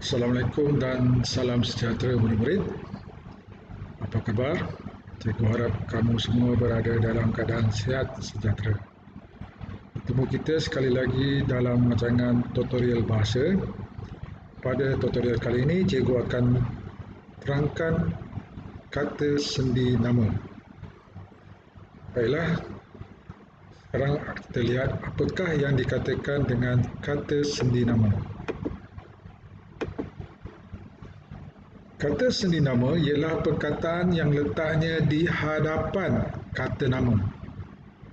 Assalamualaikum dan salam sejahtera murid-murid. Apa khabar? Cikgu harap kamu semua berada dalam keadaan sihat sejahtera. Bertemu kita sekali lagi dalam rancangan tutorial bahasa. Pada tutorial kali ini, cikgu akan terangkan kata sendi nama. Baiklah, sekarang kita lihat apakah yang dikatakan dengan kata sendi nama. Kata sendi nama ialah perkataan yang letaknya di hadapan kata nama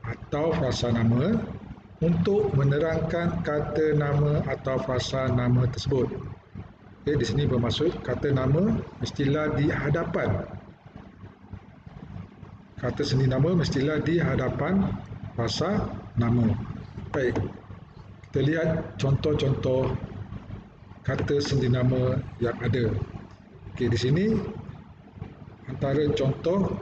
atau frasa nama untuk menerangkan kata nama atau frasa nama tersebut. Okay, di sini bermaksud kata nama mestilah di hadapan. Kata sendi nama mestilah di hadapan frasa nama. Baik, kita lihat contoh-contoh kata sendi nama yang ada. Okey, di sini antara contoh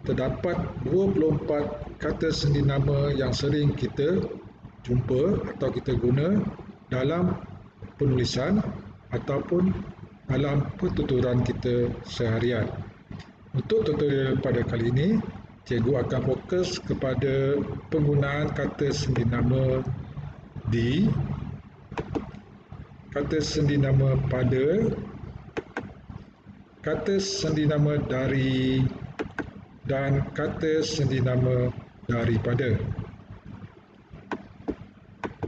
terdapat 24 kata sendi nama yang sering kita jumpa atau kita guna dalam penulisan ataupun dalam pertuturan kita seharian. Untuk tutorial pada kali ini, cikgu akan fokus kepada penggunaan kata sendi nama di, kata sendi nama pada, kata sendi nama dari dan kata sendi nama daripada.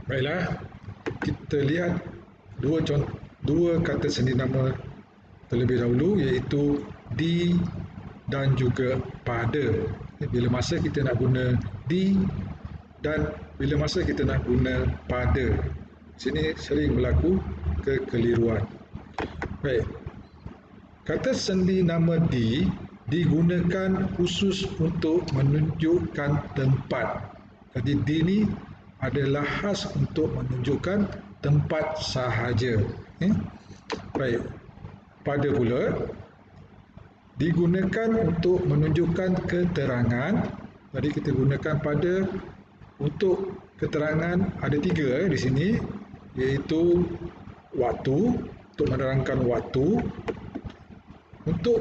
Baiklah, kita lihat dua kata sendi nama terlebih dahulu, iaitu di dan juga pada. Bila masa kita nak guna di dan bila masa kita nak guna pada. Sini sering berlaku kekeliruan. Baik. Kata sendi nama di digunakan khusus untuk menunjukkan tempat. Jadi di ni adalah khas untuk menunjukkan tempat sahaja. Baik. Pada pula digunakan untuk menunjukkan keterangan. Jadi kita gunakan pada untuk keterangan ada tiga di sini, iaitu waktu, untuk menerangkan waktu, untuk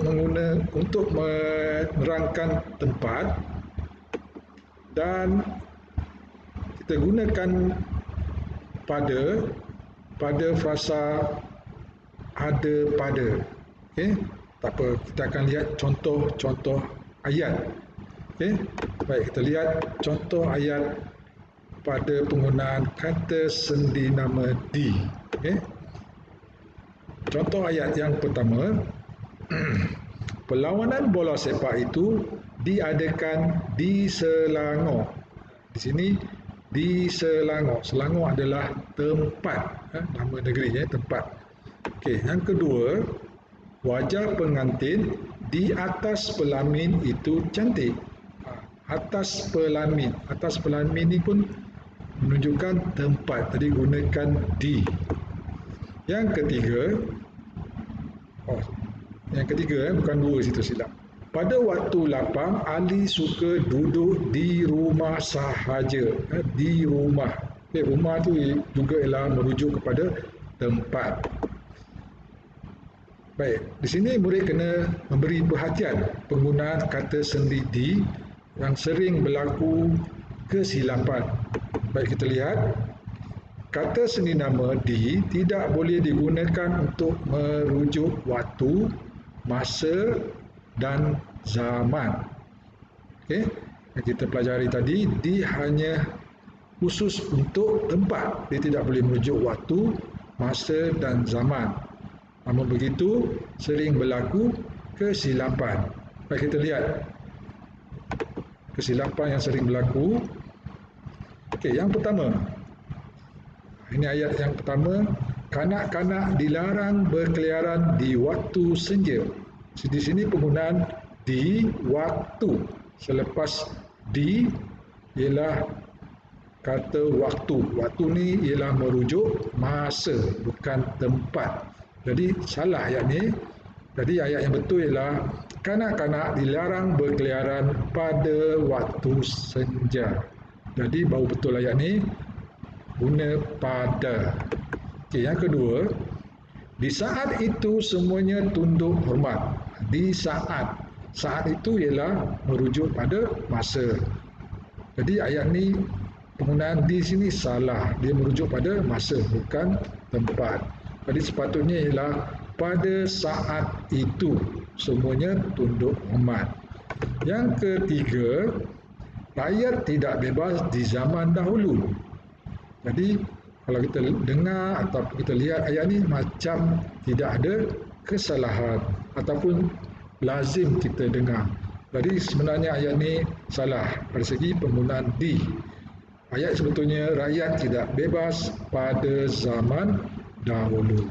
menerangkan tempat, dan kita gunakan pada frasa ada pada. Okey, tak apa, kita akan lihat contoh-contoh ayat. Okey, baik, kita lihat contoh ayat pada penggunaan kata sendi nama di. Okey, contoh ayat yang pertama. Perlawanan bola sepak itu diadakan di Selangor. Di sini di Selangor. Selangor adalah tempat, nama negeri, tempat. Okey, yang kedua, wajah pengantin di atas pelamin itu cantik. Atas pelamin. Atas pelamin ini pun menunjukkan tempat. Tadi gunakan di. Yang ketiga, bukan dua, situ silap. Pada waktu lapang, Ali suka duduk di rumah sahaja. Di rumah. Rumah tu juga ialah merujuk kepada tempat. Baik, di sini murid kena memberi perhatian penggunaan kata sendi di yang sering berlaku kesilapan. Baik, kita lihat. Kata sendi nama di tidak boleh digunakan untuk merujuk waktu, masa dan zaman. Okey, yang kita pelajari tadi, di hanya khusus untuk tempat. Dia tidak boleh merujuk waktu, masa dan zaman. Namun begitu, sering berlaku kesilapan. Baik, kita lihat kesilapan yang sering berlaku. Okey, yang pertama. Ini ayat yang pertama, kanak-kanak dilarang berkeliaran di waktu senja. Di sini penggunaan di waktu. Selepas di ialah kata waktu. Waktu ni ialah merujuk masa, bukan tempat. Jadi salah ayat ni. Jadi ayat yang betul ialah kanak-kanak dilarang berkeliaran pada waktu senja. Jadi baru betul ayat ni. Guna pada. Okey, yang kedua, Di saat itu semuanya tunduk hormat. Di saat itu ialah merujuk pada masa. Jadi ayat ni penggunaan di sini salah. Dia merujuk pada masa bukan tempat. Jadi sepatutnya ialah pada saat itu semuanya tunduk hormat. Yang ketiga, rakyat tidak bebas di zaman dahulu. Jadi kalau kita dengar atau kita lihat ayat ni macam tidak ada kesalahan ataupun lazim kita dengar. Jadi sebenarnya ayat ni salah dari segi penggunaan di. Ayat sebetulnya rakyat tidak bebas pada zaman dahulu.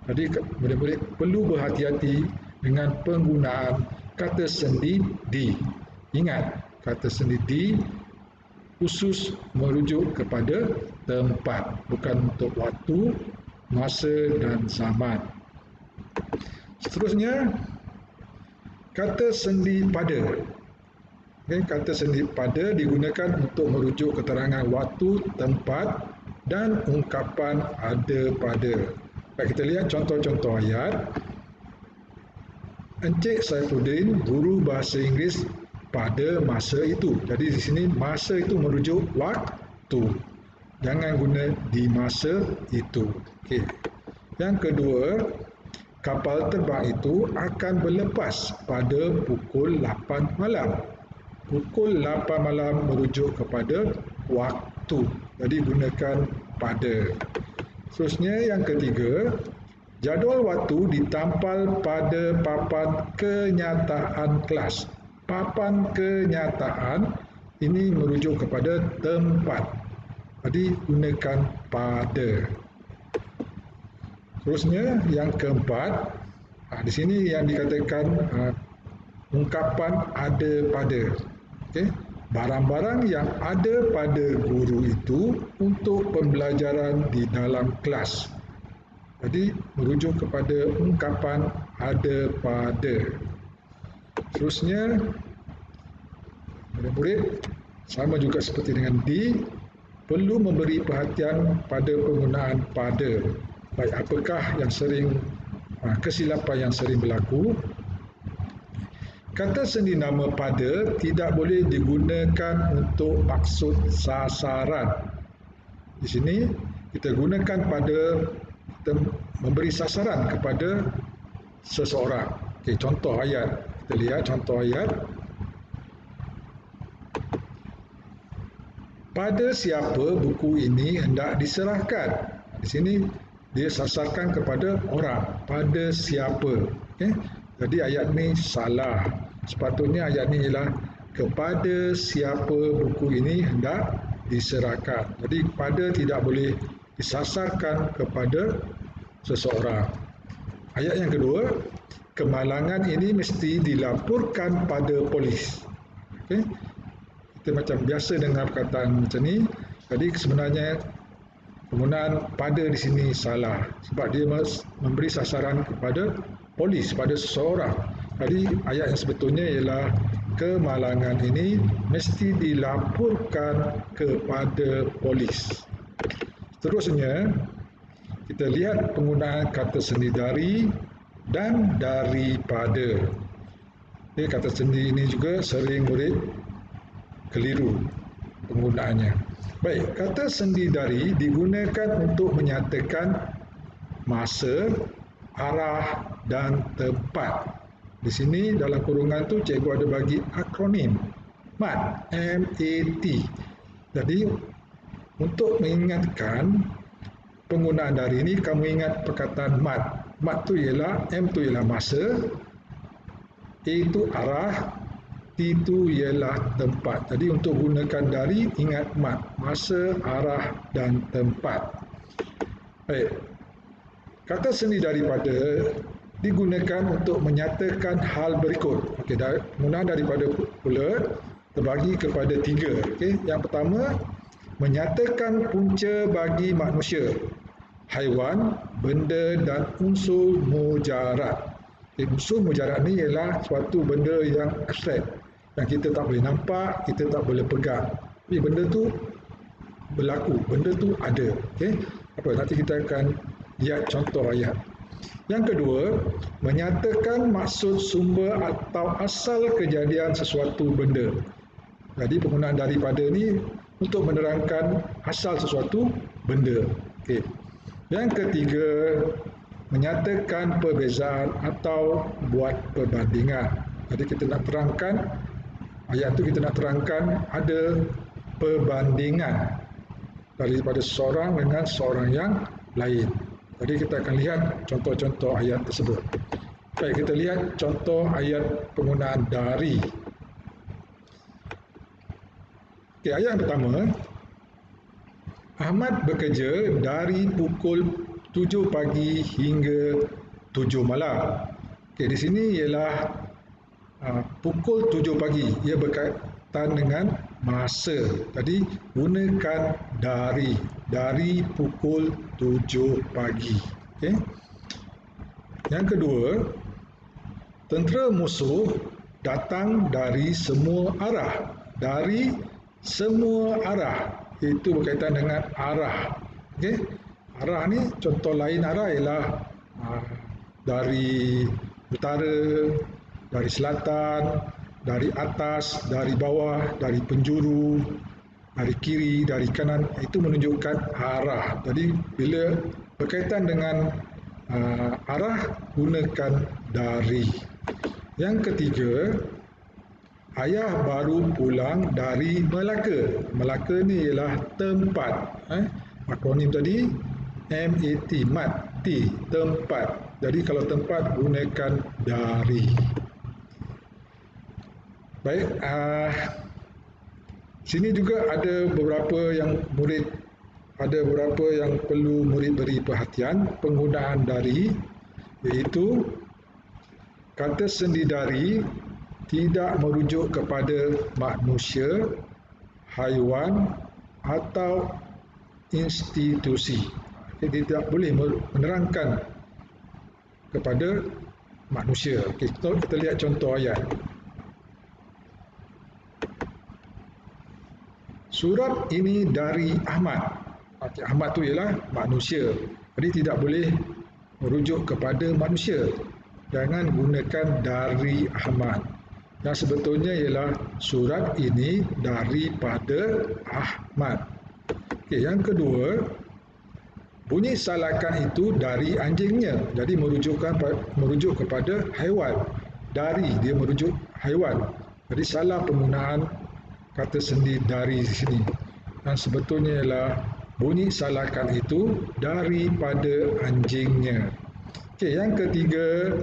Jadi murid-murid perlu berhati-hati dengan penggunaan kata sendi di. Ingat, kata sendi di khusus merujuk kepada tempat, bukan untuk waktu, masa dan zaman. Seterusnya, kata sendi pada. Kata sendi pada digunakan untuk merujuk keterangan waktu, tempat dan ungkapan ada pada. Baik, kita lihat contoh-contoh ayat. Encik Saifuddin guru bahasa Inggeris pada masa itu. Jadi di sini masa itu merujuk waktu. Jangan guna di masa itu. Okey. Yang kedua, kapal terbang itu akan berlepas pada pukul 8 malam. Pukul 8 malam merujuk kepada waktu. Jadi gunakan pada. Seterusnya yang ketiga, jadual waktu ditampal pada papan kenyataan kelas. Papan kenyataan ini merujuk kepada tempat. Jadi gunakan pada. Seterusnya yang keempat, di sini yang dikatakan ungkapan ada pada. Okay? Barang-barang yang ada pada guru itu untuk pembelajaran di dalam kelas. Jadi merujuk kepada ungkapan ada pada. Seterusnya, murid-murid sama juga seperti dengan di, perlu memberi perhatian pada penggunaan pada. Baik, apakah yang sering kesilapan yang sering berlaku? Kata sendi nama pada tidak boleh digunakan untuk maksud sasaran. Di sini kita gunakan pada, kita memberi sasaran kepada seseorang. Okey, contoh ayat. Kita lihat contoh ayat. Pada siapa buku ini hendak diserahkan? Di sini dia sasarkan kepada orang. Pada siapa? Okay? Jadi ayat ni salah. Sepatutnya ayat ni ialah kepada siapa buku ini hendak diserahkan. Jadi pada tidak boleh disasarkan kepada seseorang. Ayat yang kedua, kemalangan ini mesti dilaporkan pada polis. Okay? Kita macam biasa dengar perkataan macam ni. Jadi sebenarnya penggunaan pada di sini salah sebab dia memberi sasaran kepada polis, pada seseorang. Jadi ayat yang sebetulnya ialah kemalangan ini mesti dilaporkan kepada polis. Seterusnya, kita lihat penggunaan kata sendi dari dan daripada. Kata sendi ini juga sering murid keliru penggunaannya. Baik, kata sendi dari digunakan untuk menyatakan masa, arah dan tempat. Di sini dalam kurungan tu cikgu ada bagi akronim MAT, M-A-T. Jadi untuk mengingatkan penggunaan dari ini, kamu ingat perkataan MAT. MAT tu ialah, M tu ialah masa, A itu arah, T itu ialah tempat. Jadi untuk gunakan dari, ingat MAT, masa, arah dan tempat. Baik. Kata sendi daripada digunakan untuk menyatakan hal berikut. Okey, penggunaan daripada pula terbagi kepada tiga. Okey, yang pertama, menyatakan punca bagi manusia, haiwan, benda dan unsur mujarad. Okay, unsur mujarad ni ialah suatu benda yang abstrak, yang kita tak boleh nampak, kita tak boleh pegang. Tapi benda tu berlaku, benda tu ada. Okay? Apa? Nanti kita akan lihat contoh ayat. Yang kedua, menyatakan maksud sumber atau asal kejadian sesuatu benda. Jadi penggunaan daripada ni untuk menerangkan asal sesuatu benda. Okey. Yang ketiga, menyatakan perbezaan atau buat perbandingan. Jadi kita nak terangkan, ayat tu kita nak terangkan ada perbandingan daripada seorang dengan seorang yang lain. Jadi kita akan lihat contoh-contoh ayat tersebut. Baik, kita lihat contoh ayat penggunaan dari. Okey, ayat yang pertama, Ahmad bekerja dari pukul 7 pagi hingga 7 malam. Okey, di sini ialah pukul 7 pagi. Ia berkaitan dengan masa. Jadi gunakan dari pukul 7 pagi. Okey. Yang kedua, tentera musuh datang dari semua arah. Dari semua arah. Itu berkaitan dengan arah. Okey. Arah ni, contoh lain arah ialah dari utara, dari selatan, dari atas, dari bawah, dari penjuru, dari kiri, dari kanan. Itu menunjukkan arah. Jadi bila berkaitan dengan arah, gunakan dari. Yang ketiga, ayah baru pulang dari Melaka. Melaka ni ialah tempat. Akronim tadi MAT, MAT, tempat. Jadi kalau tempat, gunakan dari. Baik, sini juga ada beberapa yang perlu murid beri perhatian penggunaan dari, iaitu kata sendi dari tidak merujuk kepada manusia, haiwan atau institusi. Tidak boleh menerangkan kepada manusia. Kita lihat contoh ayat. Surat ini dari Ahmad. Ahmad tu ialah manusia. Jadi tidak boleh merujuk kepada manusia. Jangan gunakan dari Ahmad. Yang sebetulnya ialah surat ini daripada Ahmad. Okey, yang kedua, bunyi salakan itu dari anjingnya. Jadi merujuk kepada haiwan. Dari, dia merujuk haiwan. Jadi salah penggunaan kata sendi dari di sini. Yang sebetulnya ialah bunyi salakan itu daripada anjingnya. Okey, yang ketiga,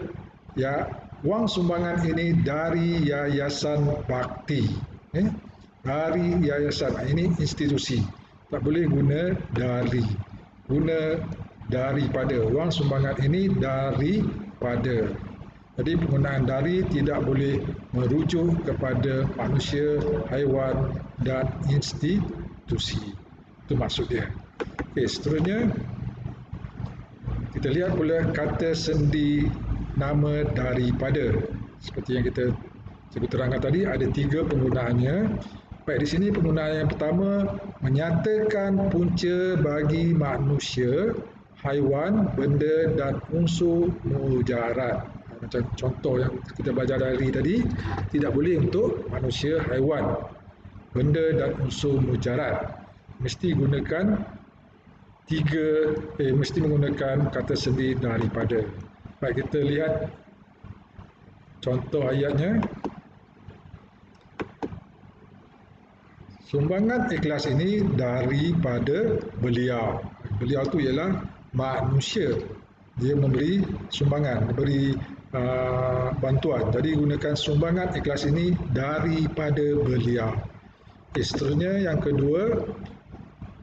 wang sumbangan ini dari Yayasan Bakti. Dari yayasan, ini institusi. Tak boleh guna dari. Guna daripada. Wang sumbangan ini daripada. Jadi penggunaan dari tidak boleh merujuk kepada manusia, haiwan dan institusi. Itu maksud dia. Okey, seterusnya kita lihat pula kata sendi nama daripada. Seperti yang kita terangkan tadi, ada 3 penggunaannya. Baik, di sini penggunaan yang pertama, menyatakan punca bagi manusia, haiwan, benda dan unsur mujarad. Macam contoh yang kita belajar dari tadi, tidak boleh untuk manusia, haiwan, benda dan unsur mujarad. Mesti menggunakan kata sendi daripada. Baik, kita lihat contoh ayatnya. Sumbangan ikhlas ini daripada beliau. Beliau tu ialah manusia. Dia memberi sumbangan, memberi bantuan. Jadi gunakan sumbangan ikhlas ini daripada beliau. Seterusnya yang kedua,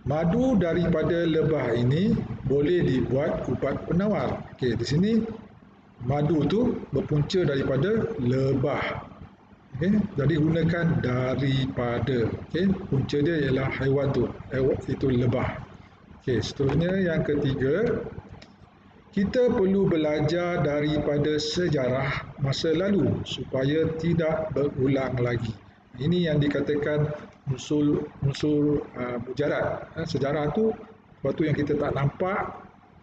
madu daripada lebah ini boleh dibuat ubat penawar. Okey, di sini madu tu berpunca daripada lebah. Okey, jadi gunakan daripada. Okey, punca dia ialah haiwan tu, itu lebah. Okey, seterusnya yang ketiga, kita perlu belajar daripada sejarah masa lalu supaya tidak berulang lagi. Ini yang dikatakan unsur mujarad. Sejarah tu sesuatu yang kita tak nampak,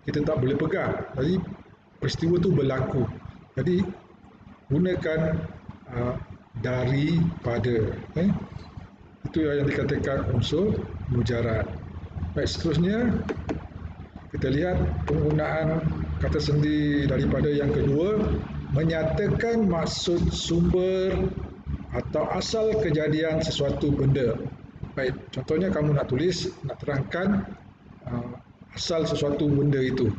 kita tak boleh pegang. Jadi peristiwa itu berlaku. Jadi gunakan daripada. Itu yang dikatakan unsur mujarad. Baik, seterusnya kita lihat penggunaan kata sendi daripada yang kedua, menyatakan maksud sumber atau asal kejadian sesuatu benda. Baik, contohnya kamu nak tulis, nak terangkan asal sesuatu benda itu.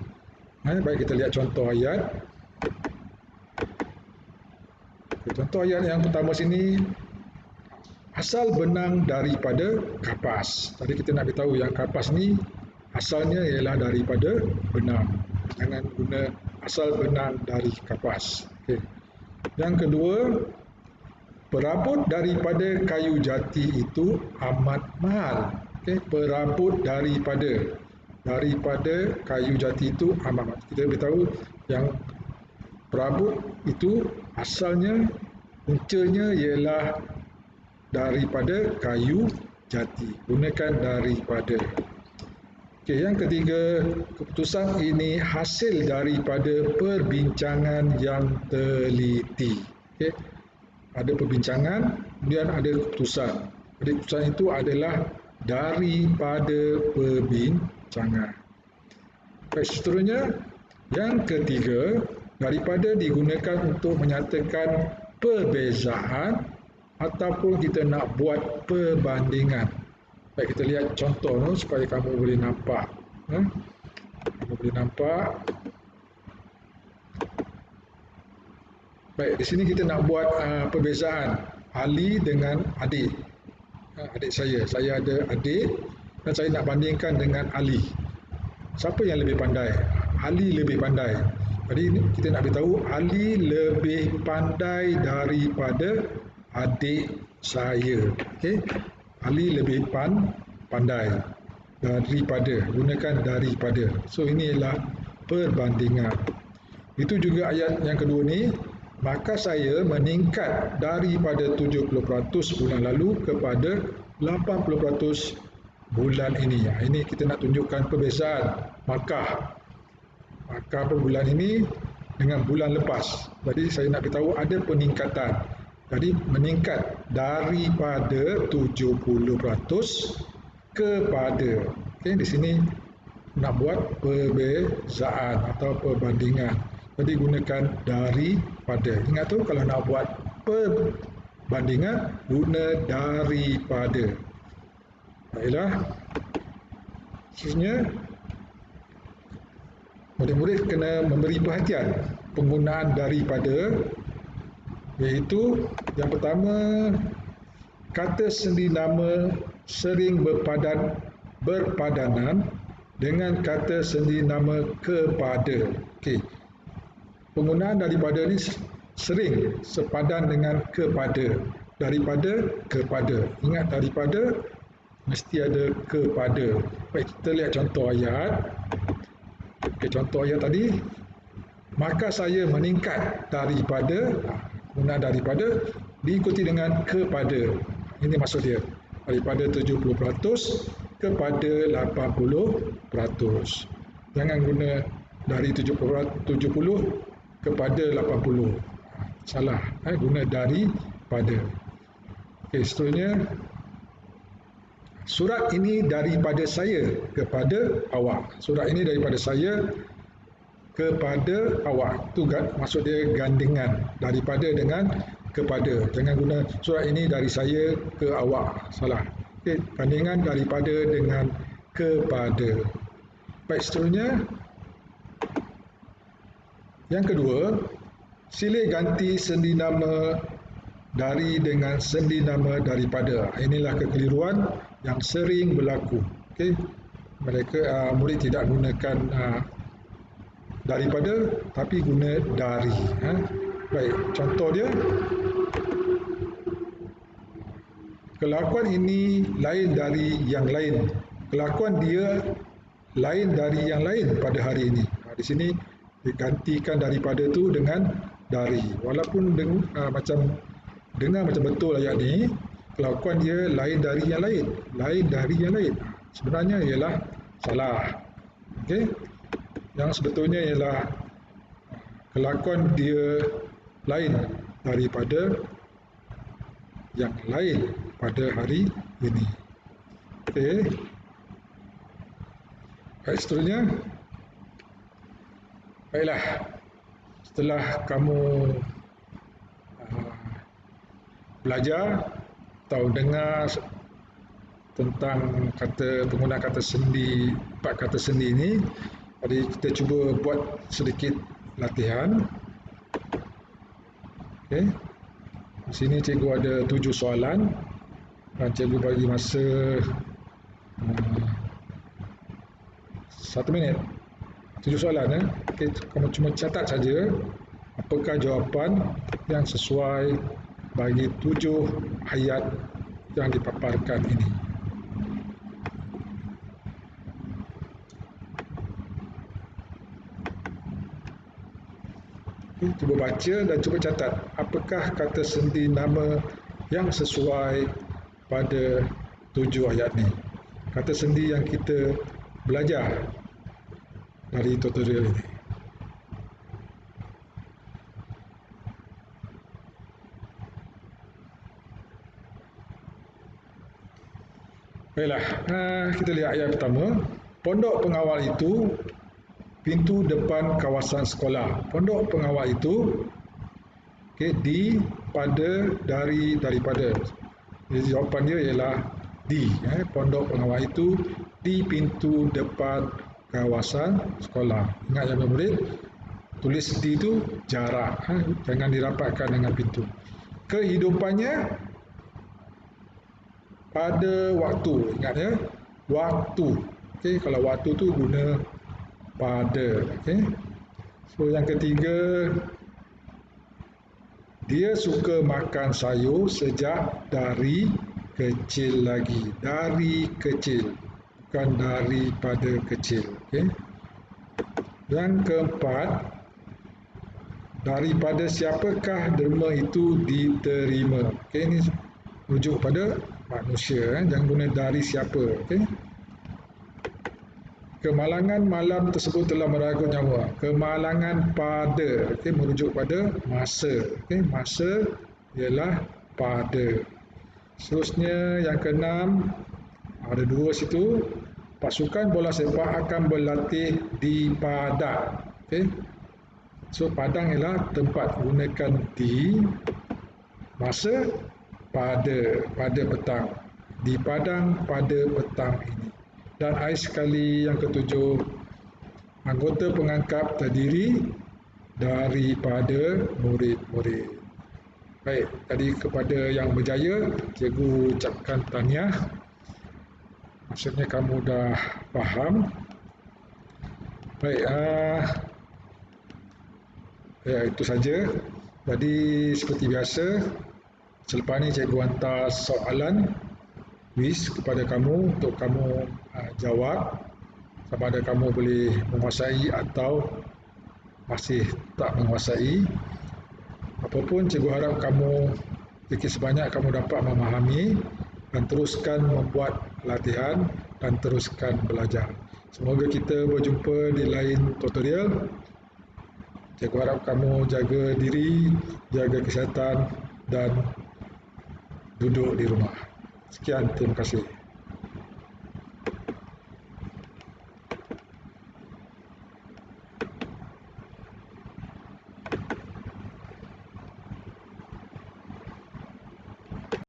Baik, kita lihat contoh ayat. Contoh ayat yang pertama sini, asal benang daripada kapas. Tadi kita nak beritahu yang kapas ni asalnya ialah daripada benang. Jangan guna asal benang dari kapas. Okay. Yang kedua, perabot daripada kayu jati itu amat mahal. Okay. Perabot daripada kayu jati itu amat mahal. Kita beritahu yang perabot itu asalnya, puncanya ialah daripada kayu jati. Gunakan daripada. Okay, yang ketiga, keputusan ini hasil daripada perbincangan yang teliti. Okay. Ada perbincangan, kemudian ada keputusan. Jadi keputusan itu adalah daripada perbincangan. Baik, seterusnya, yang ketiga, daripada digunakan untuk menyatakan perbezaan ataupun kita nak buat perbandingan. Baik, kita lihat contoh supaya kamu boleh nampak. Kamu boleh nampak. Baik, di sini kita nak buat perbezaan Ali dengan adik. Adik saya. Saya ada adik dan saya nak bandingkan dengan Ali. Siapa yang lebih pandai? Ali lebih pandai. Jadi kita nak beritahu Ali lebih pandai daripada adik saya. Okey. Ali lebih pandai daripada. Gunakan daripada. So ini ialah perbandingan. Itu juga ayat yang kedua ni. Maka saya meningkat daripada 70% bulan lalu kepada 80% bulan ini. Ini kita nak tunjukkan perbezaan markah bulan ini dengan bulan lepas. Jadi saya nak beritahu ada peningkatan. Jadi meningkat daripada 70% kepada. Okay, di sini nak buat perbezaan atau perbandingan. Jadi gunakan daripada. Ingat tu kalau nak buat perbandingan guna daripada. Baiklah. Seterusnya, murid-murid kena memberi perhatian penggunaan daripada, iaitu yang pertama, kata sendi nama sering berpadanan dengan kata sendi nama kepada. Okey. Penggunaan daripada ni sering sepadan dengan kepada. Daripada kepada. Ingat, daripada mesti ada kepada. Baik, kita lihat contoh ayat. Okey, contoh ayat tadi. Maka saya meningkat daripada, guna daripada, diikuti dengan kepada. Ini maksud dia. Daripada 70% kepada 80%. Jangan guna dari 70 kepada 80. Salah. Guna daripada. Okey, seterusnya. Surat ini daripada saya kepada awak. Surat ini daripada saya kepada awak. Itu maksud dia gandingan. Daripada dengan kepada. Jangan guna surat ini dari saya ke awak. Salah. Okay. Gandingan daripada dengan kepada. Baik, seterusnya. Yang kedua, silih ganti sendi nama dari dengan sendi nama daripada. Inilah kekeliruan yang sering berlaku. Okay. Mereka murid tidak gunakan daripada tapi guna dari. Baik, contoh dia. Kelakuan ini lain dari yang lain. Kelakuan dia lain dari yang lain pada hari ini. Di sini digantikan daripada tu dengan dari. Walaupun macam dengar macam betul ayat ni, kelakuan dia lain dari yang lain. Lain dari yang lain. Sebenarnya ialah salah. Okey. Yang sebetulnya ialah kelakuan dia lain daripada yang lain pada hari ini. Okey. Baik, seterusnya. Baiklah, setelah kamu belajar atau dengar tentang penggunaan kata sendi, 4 kata sendi ini, jadi kita cuba buat sedikit latihan. Okey. Di sini cikgu ada 7 soalan dan cikgu bagi masa 1 minit. 7 soalan. Okey, kamu cuma catat saja apakah jawapan yang sesuai bagi 7 ayat yang dipaparkan ini. Cuba baca dan cuba catat apakah kata sendi nama yang sesuai pada 7 ayat ini. Kata sendi yang kita belajar dari tutorial ini. Baiklah, kita lihat ayat pertama. Pondok pengawal itu pintu depan kawasan sekolah. Pondok pengawal itu di, pada, dari, daripada. Jadi jawapan dia ialah di. Pondok pengawal itu di pintu depan kawasan sekolah. Ingat ya murid, tulis di itu jarak, jangan dirapatkan dengan pintu. Kehidupannya pada waktu. Ingat ya, waktu. Okey, kalau waktu tu guna pada. Okey. So yang ketiga, dia suka makan sayur sejak dari kecil lagi. Dari kecil, bukan daripada kecil. Okey. Yang keempat, daripada siapakah derma itu diterima. Okey, ini rujuk pada manusia, jangan guna dari siapa. Okey. Kemalangan malam tersebut telah meragut nyawa. Kemalangan pada, okey, merujuk pada masa. Okey, masa ialah pada. Seterusnya yang keenam, ada 2 situ. Pasukan bola sepak akan berlatih di padang. Okey. So padang ialah tempat, gunakan di, masa pada petang. Di padang pada petang ini. Dan ayat sekali yang ketujuh, anggota pengangkap terdiri daripada murid-murid. Baik, tadi kepada yang berjaya, cikgu ucapkan tahniah. Maksudnya kamu dah faham. Baik, ya itu saja. Jadi seperti biasa, selepas ni cikgu hantar soalan kuis kepada kamu untuk kamu jawab sama ada kamu boleh menguasai atau masih tak menguasai. Apapun, cikgu harap kamu sedikit sebanyak kamu dapat memahami dan teruskan membuat latihan dan teruskan belajar. Semoga kita berjumpa di lain tutorial. Cikgu harap kamu jaga diri, jaga kesihatan dan duduk di rumah. Sekian, terima kasih.